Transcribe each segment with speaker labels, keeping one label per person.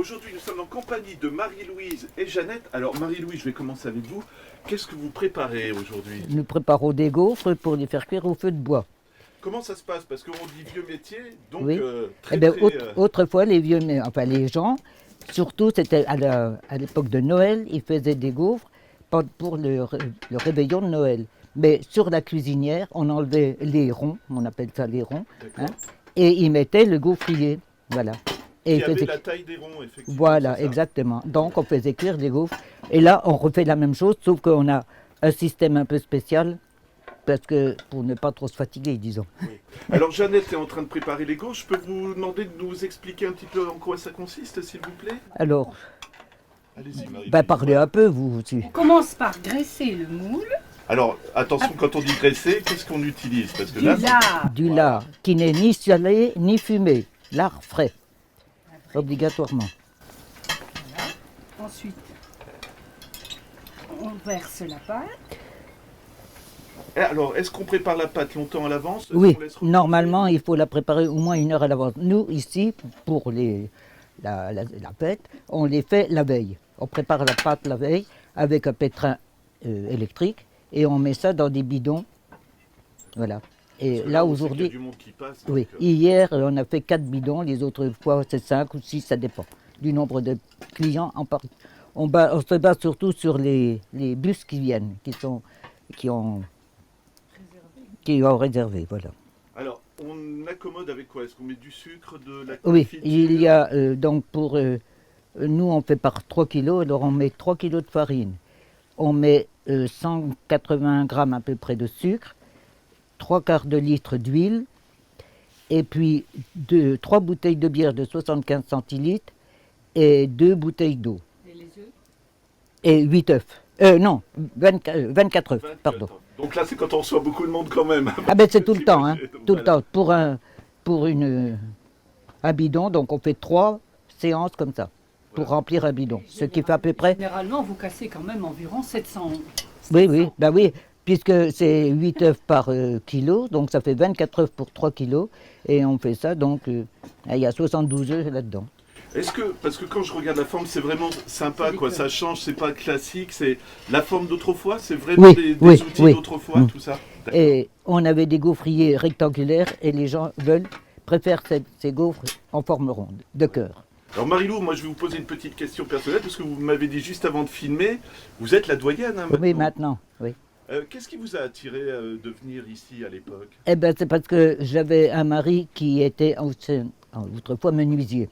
Speaker 1: aujourd'hui, nous sommes en compagnie de Marie-Louise et Jeannette. Alors, Marie-Louise, je vais commencer avec vous. Qu'est-ce que vous préparez aujourd'hui?
Speaker 2: Nous préparons des gaufres pour les faire cuire au feu de bois.
Speaker 1: Comment ça se passe? Parce qu'on dit vieux métier, donc
Speaker 2: Oui.
Speaker 1: très,
Speaker 2: Eh bien,
Speaker 1: très...
Speaker 2: autrefois, les gens, surtout c'était à l'époque de Noël, ils faisaient des gaufres pour le réveillon de Noël. Mais sur la cuisinière, on enlevait les ronds, on appelle ça les ronds, hein, et ils mettaient le gaufrier. Voilà. Et
Speaker 1: qui avait la taille des ronds, effectivement.
Speaker 2: Voilà, exactement. Donc on faisait cuire des gaufres. Et là, on refait la même chose, sauf qu'on a un système un peu spécial, parce que pour ne pas trop se fatiguer, disons.
Speaker 1: Oui. Alors Jeannette est en train de préparer les gaufres. Je peux vous demander de nous expliquer un petit peu en quoi ça consiste, s'il vous plaît?
Speaker 2: Alors,
Speaker 1: allez-y, Marie.
Speaker 2: parlez un peu, vous aussi.
Speaker 3: On commence par graisser le moule.
Speaker 1: Alors, attention, quand on dit graisser, qu'est-ce qu'on utilise? Parce que
Speaker 3: Du
Speaker 1: là,
Speaker 3: lard.
Speaker 2: Du lard qui n'est ni salé ni fumé. Lard frais, obligatoirement.
Speaker 3: Voilà. Ensuite, on verse la pâte.
Speaker 1: alors, est-ce qu'on prépare la pâte longtemps à l'avance? Est-ce
Speaker 2: Oui,
Speaker 1: qu'on laisse reposer?
Speaker 2: normalement, il faut la préparer au moins 1 heure à l'avance. Nous, ici, pour la pâte, on les fait la veille. On prépare la pâte la veille avec un pétrin électrique et on met ça dans des bidons. Voilà. Et
Speaker 1: Parce que
Speaker 2: là,
Speaker 1: on sait qu'il y a
Speaker 2: aujourd'hui,
Speaker 1: du monde qui passe,
Speaker 2: oui,
Speaker 1: donc,
Speaker 2: hier, on a fait 4 bidons, les autres fois, c'est 5 ou 6, ça dépend du nombre de clients. On se base surtout sur les bus qui viennent, qui ont réservé, voilà.
Speaker 1: Alors, on accommode avec quoi? Est-ce qu'on met du sucre, de la
Speaker 2: Oui,
Speaker 1: confiture?
Speaker 2: il y a donc nous on fait par 3 kilos, alors on met 3 kilos de farine, on met 180 grammes à peu près de sucre, 3/4 de litre d'huile, et puis 3 bouteilles de bière de 75 centilitres et 2 bouteilles d'eau.
Speaker 3: Et les œufs.
Speaker 2: Et 8 œufs. Non, 24 œufs,
Speaker 1: 24
Speaker 2: pardon.
Speaker 1: ans. Donc là, c'est quand on reçoit beaucoup de monde quand même.
Speaker 2: Ah ben c'est tout le temps, hein,
Speaker 1: Donc,
Speaker 2: tout le
Speaker 1: voilà.
Speaker 2: temps. Pour un bidon, donc on fait 3 séances comme ça, pour remplir un bidon. Ce qui fait à peu près,
Speaker 3: Généralement, vous cassez quand même environ 700.
Speaker 2: oui, puisque c'est 8 œufs par kilo, donc ça fait 24 œufs pour 3 kilos, et on fait ça, donc il y a 72 œufs là-dedans.
Speaker 1: Parce que quand je regarde la forme, c'est vraiment sympa,
Speaker 3: C'est
Speaker 1: quoi.
Speaker 3: liqueur.
Speaker 1: Ça change, c'est pas classique, c'est la forme d'autrefois, c'est vraiment
Speaker 2: Oui,
Speaker 1: des
Speaker 2: oui,
Speaker 1: outils
Speaker 2: oui.
Speaker 1: d'autrefois,
Speaker 2: Mm.
Speaker 1: tout ça. D'accord.
Speaker 2: Et on avait des gaufriers rectangulaires, et les gens préfèrent ces gaufres en forme ronde, de cœur.
Speaker 1: Alors Marie-Lou, moi je vais vous poser une petite question personnelle, parce que vous m'avez dit juste avant de filmer, vous êtes la doyenne, hein, maintenant.
Speaker 2: Oui, maintenant, oui.
Speaker 1: Qu'est-ce qui vous a attiré de venir ici à l'époque?
Speaker 2: Eh bien, c'est parce que j'avais un mari qui était autrefois menuisier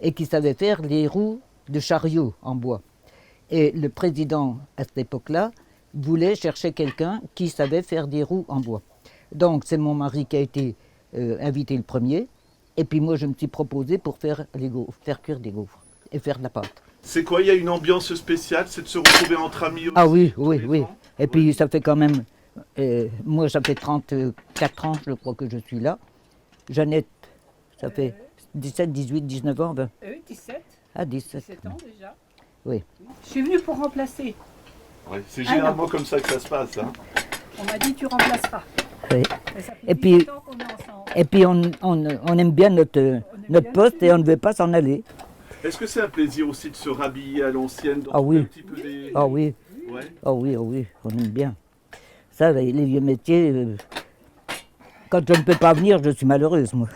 Speaker 2: et qui savait faire les roues de chariot en bois. Et le président, à cette époque-là, voulait chercher quelqu'un qui savait faire des roues en bois. Donc, c'est mon mari qui a été invité le premier. Et puis moi, je me suis proposé pour faire cuire des gaufres et faire de la pâte.
Speaker 1: C'est quoi, il y a une ambiance spéciale, c'est de se retrouver entre amis aussi?
Speaker 2: Ah oui,
Speaker 1: tous
Speaker 2: oui,
Speaker 1: les
Speaker 2: oui.
Speaker 1: ans?
Speaker 2: Et puis ça fait quand même, moi ça fait 34 ans, je crois que je suis là. Jeannette, ça fait 17, 18, 19 ans.
Speaker 3: 17.
Speaker 2: Ah, 17.
Speaker 3: 17 ans déjà.
Speaker 2: Oui.
Speaker 3: Je suis venue pour remplacer.
Speaker 1: Ouais, c'est généralement comme ça que ça se passe. Hein.
Speaker 3: On m'a dit tu remplaceras.
Speaker 2: Oui.
Speaker 3: Et ça fait
Speaker 2: Et puis-
Speaker 3: 18 ans qu'on est ensemble.
Speaker 2: Et puis on aime bien notre poste et on ne veut pas s'en aller.
Speaker 1: Est-ce que c'est un plaisir aussi de se rhabiller à l'ancienne,
Speaker 2: Ah oui.
Speaker 1: un petit peu des...
Speaker 2: Ah oui,
Speaker 1: Ouais.
Speaker 2: ah oui, on aime bien. Ça, les vieux métiers, quand je ne peux pas venir, je suis malheureuse, moi.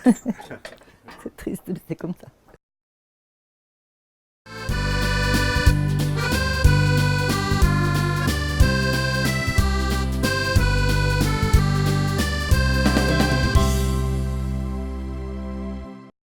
Speaker 2: C'est triste, mais c'est comme ça.